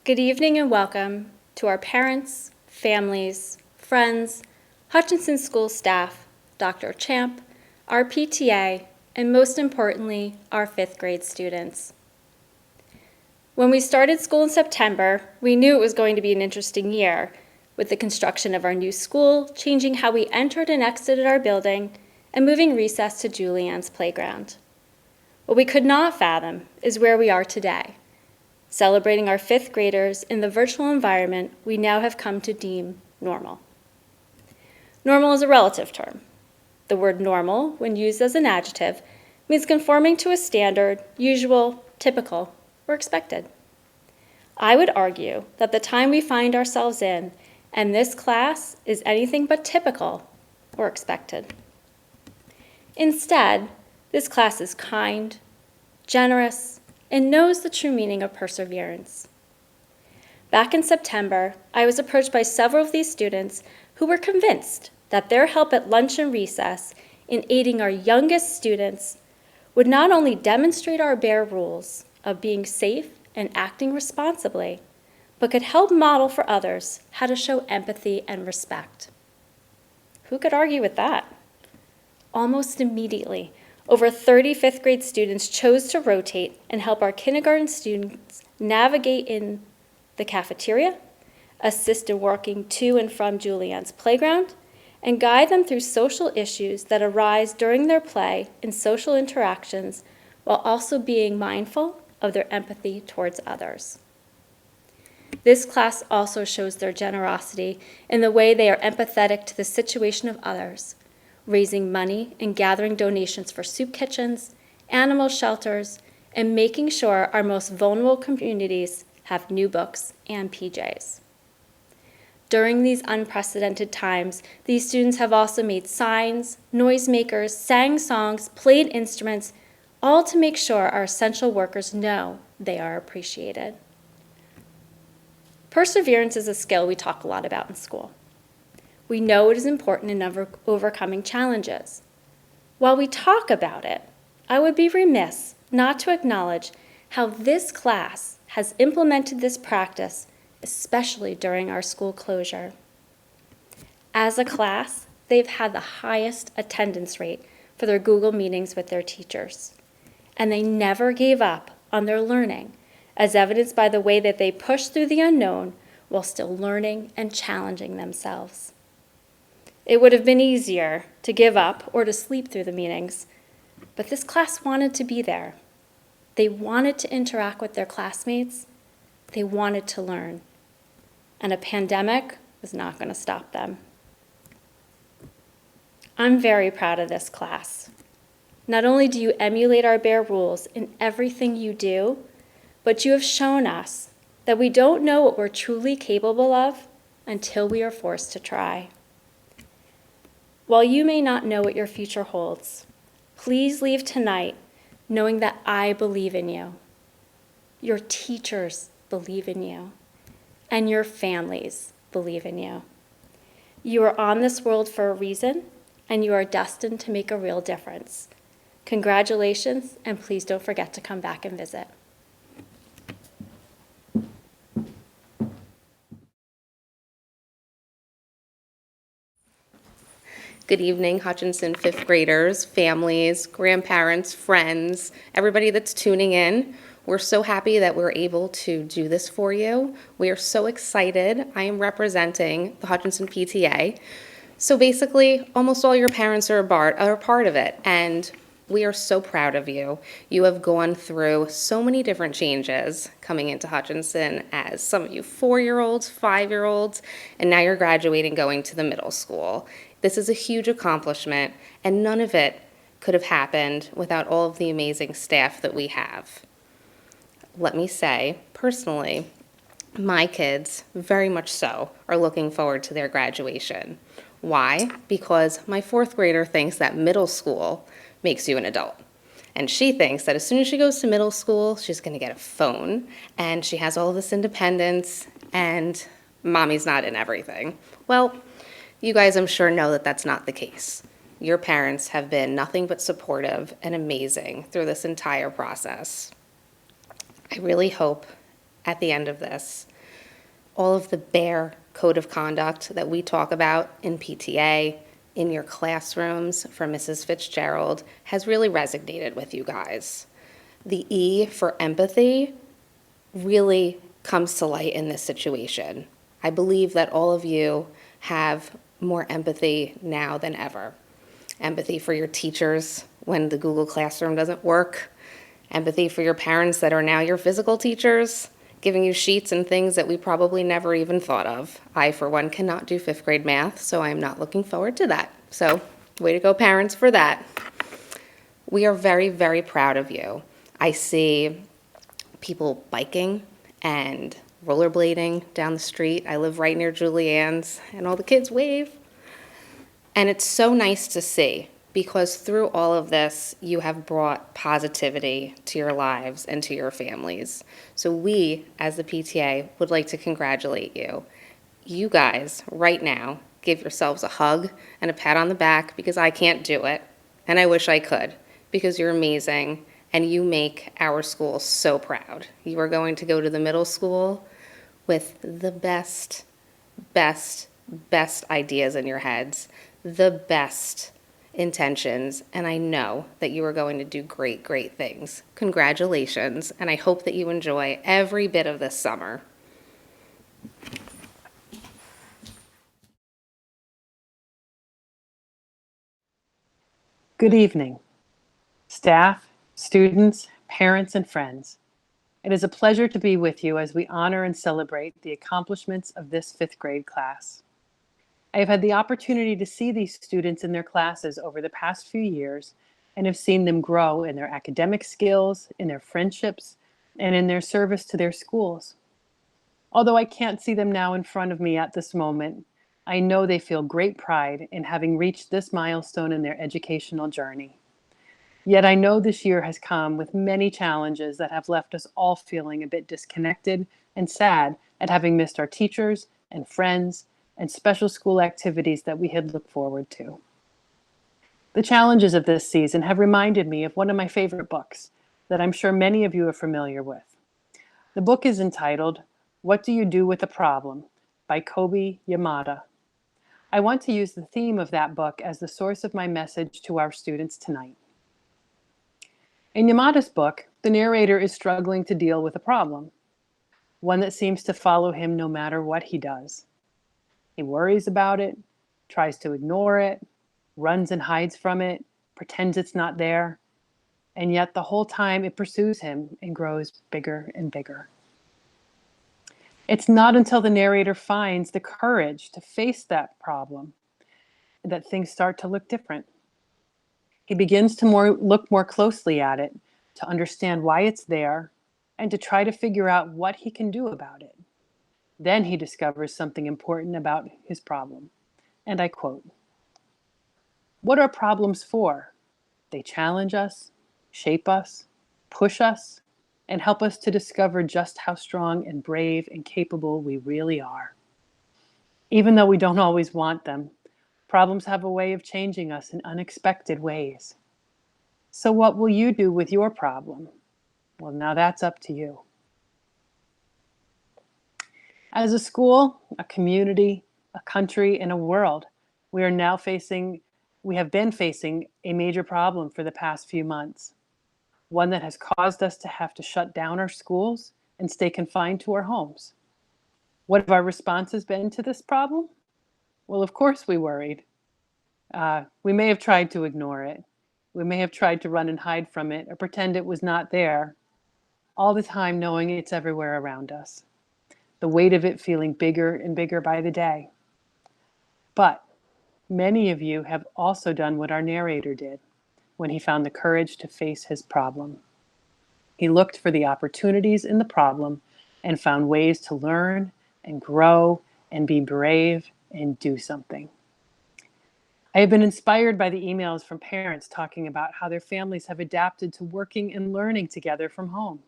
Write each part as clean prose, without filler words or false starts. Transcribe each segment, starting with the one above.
Good evening and welcome to our parents, families, friends, Hutchinson School staff, Dr. Champ, our PTA, and most importantly, our fifth grade students. When we started school in September, we knew it was going to be an interesting year, with the construction of our new school, changing how we entered and exited our building, and moving recess to Julianne's playground. What we could not fathom is where we are today, celebrating our fifth graders in the virtual environment we now have come to deem normal. Normal is a relative term. The word normal, when used as an adjective, means conforming to a standard, usual, typical, or expected. I would argue that the time we find ourselves in and this class is anything but typical or expected. Instead, this class is kind, generous, and knows the true meaning of perseverance. Back in September, I was approached by several of these students who were convinced that their help at lunch and recess in aiding our youngest students would not only demonstrate our bare rules of being safe and acting responsibly, but could help model for others how to show empathy and respect. Who could argue with that? Almost immediately, over 30 fifth grade students chose to rotate and help our kindergarten students navigate in the cafeteria, assist in working to and from Julianne's playground, and guide them through social issues that arise during their play and social interactions while also being mindful of their empathy towards others. This class also shows their generosity in the way they are empathetic to the situation of others, raising money and gathering donations for soup kitchens, animal shelters, and making sure our most vulnerable communities have new books and PJs. During these unprecedented times, these students have also made signs, noisemakers, sang songs, played instruments, all to make sure our essential workers know they are appreciated. Perseverance is a skill we talk a lot about in school. We know it is important in overcoming challenges. While we talk about it, I would be remiss not to acknowledge how this class has implemented this practice, especially during our school closure. As a class, they've had the highest attendance rate for their Google meetings with their teachers, and they never gave up on their learning, as evidenced by the way that they pushed through the unknown while still learning and challenging themselves. It would have been easier to give up or to sleep through the meetings, but this class wanted to be there. They wanted to interact with their classmates. They wanted to learn. And a pandemic was not going to stop them. I'm very proud of this class. Not only do you emulate our bare rules in everything you do, but you have shown us that we don't know what we're truly capable of until we are forced to try. While you may not know what your future holds, please leave tonight knowing that I believe in you. Your teachers believe in you, and your families believe in you. You are on this world for a reason, and you are destined to make a real difference. Congratulations, and please don't forget to come back and visit. Good evening, Hutchinson fifth graders, families, grandparents, friends, everybody that's tuning in. We're so happy that we're able to do this for you. We are so excited. I am representing the Hutchinson PTA. So basically, almost all your parents are a part of it, and we are so proud of you. You have gone through so many different changes coming into Hutchinson as some of you 4-year-olds, 5-year-olds, and now you're graduating going to the middle school. This is a huge accomplishment, and none of it could have happened without all of the amazing staff that we have. Let me say, personally, my kids, very much so, are looking forward to their graduation. Why? Because my 4th grader thinks that middle school makes you an adult. And she thinks that as soon as she goes to middle school, she's going to get a phone, and she has all of this independence, and mommy's not in everything. Well, you guys, I'm sure, know that that's not the case. Your parents have been nothing but supportive and amazing through this entire process. I really hope at the end of this, all of the bare code of conduct that we talk about in PTA, in your classrooms from Mrs. Fitzgerald, has really resonated with you guys. The E for empathy really comes to light in this situation. I believe that all of you have more empathy now than ever. Empathy for your teachers when the Google Classroom doesn't work. Empathy for your parents that are now your physical teachers, giving you sheets and things that we probably never even thought of. I, for one, cannot do 5th grade math, so I am not looking forward to that. So Way to go, parents, for that. We are very, very proud of you. I see people biking and rollerblading down the street. I live right near Julianne's, and all the kids wave. And it's so nice to see, because through all of this, you have brought positivity to your lives and to your families. So we, as the PTA, would like to congratulate you. You guys, right now, give yourselves a hug and a pat on the back, because I can't do it, and I wish I could, because you're amazing, and you make our school so proud. You are going to go to the middle school with the best, best, best ideas in your heads, the best intentions, and I know that you are going to do great, great things. Congratulations, and I hope that you enjoy every bit of this summer. Good evening, staff, students, parents, and friends. It is a pleasure to be with you as we honor and celebrate the accomplishments of this fifth grade class. I have had the opportunity to see these students in their classes over the past few years and have seen them grow in their academic skills, in their friendships, and in their service to their schools. Although I can't see them now in front of me at this moment, I know they feel great pride in having reached this milestone in their educational journey. Yet I know this year has come with many challenges that have left us all feeling a bit disconnected and sad at having missed our teachers and friends and special school activities that we had looked forward to. The challenges of this season have reminded me of one of my favorite books that I'm sure many of you are familiar with. The book is entitled, What Do You Do with a Problem? By Kobi Yamada. I want to use the theme of that book as the source of my message to our students tonight. In Yamada's book, the narrator is struggling to deal with a problem, one that seems to follow him no matter what he does. He worries about it, tries to ignore it, runs and hides from it, pretends it's not there, and yet the whole time it pursues him and grows bigger and bigger. It's not until the narrator finds the courage to face that problem that things start to look different. He begins to look more closely at it, to understand why it's there, and to try to figure out what he can do about it. Then he discovers something important about his problem. And I quote, "What are problems for? They challenge us, shape us, push us, and help us to discover just how strong and brave and capable we really are. Even though we don't always want them, problems have a way of changing us in unexpected ways. So what will you do with your problem? Well, now that's up to you." As a school, a community, a country, and a world, we have been facing a major problem for the past few months. One that has caused us to have to shut down our schools and stay confined to our homes. What have our responses been to this problem? Well, of course we worried. We may have tried to ignore it. We may have tried to run and hide from it or pretend it was not there, all the time knowing it's everywhere around us. The weight of it feeling bigger and bigger by the day. But many of you have also done what our narrator did when he found the courage to face his problem. He looked for the opportunities in the problem and found ways to learn and grow and be brave and do something. I have been inspired by the emails from parents talking about how their families have adapted to working and learning together from home.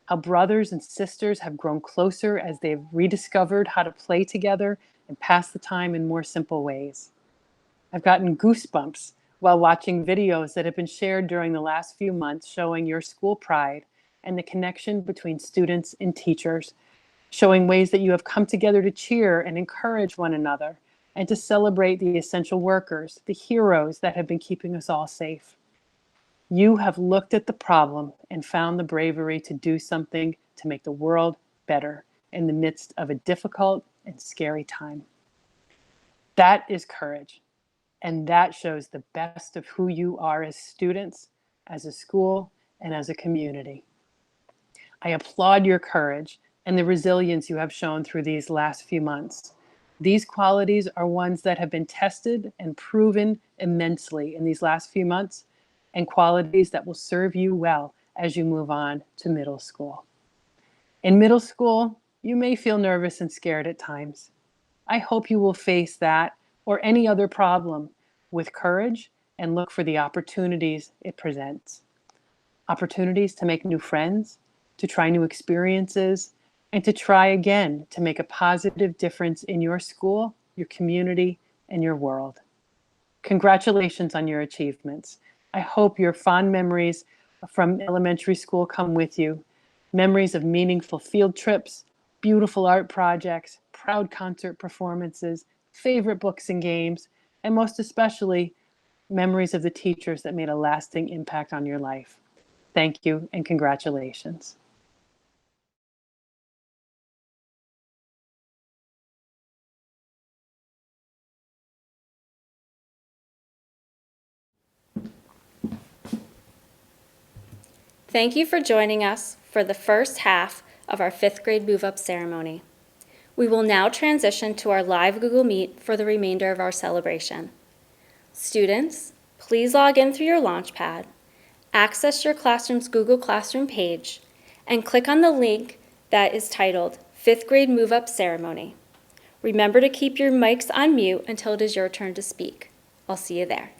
How brothers and sisters have grown closer as they've rediscovered how to play together and pass the time in more simple ways. I've gotten goosebumps while watching videos that have been shared during the last few months showing your school pride and the connection between students and teachers, showing ways that you have come together to cheer and encourage one another and to celebrate the essential workers, the heroes that have been keeping us all safe. You have looked at the problem and found the bravery to do something to make the world better in the midst of a difficult and scary time. That is courage, and that shows the best of who you are as students, as a school, and as a community. I applaud your courage and the resilience you have shown through these last few months. These qualities are ones that have been tested and proven immensely in these last few months, and qualities that will serve you well as you move on to middle school. In middle school, you may feel nervous and scared at times. I hope you will face that or any other problem with courage and look for the opportunities it presents. Opportunities to make new friends, to try new experiences, and to try again to make a positive difference in your school, your community, and your world. Congratulations on your achievements. I hope your fond memories from elementary school come with you. Memories of meaningful field trips, beautiful art projects, proud concert performances, favorite books and games, and most especially, memories of the teachers that made a lasting impact on your life. Thank you and congratulations. Thank you for joining us for the first half of our 5th grade move-up ceremony. We will now transition to our live Google Meet for the remainder of our celebration. Students, please log in through your Launchpad, access your classroom's Google Classroom page, and click on the link that is titled 5th grade move-up ceremony. Remember to keep your mics on mute until it is your turn to speak. I'll see you there.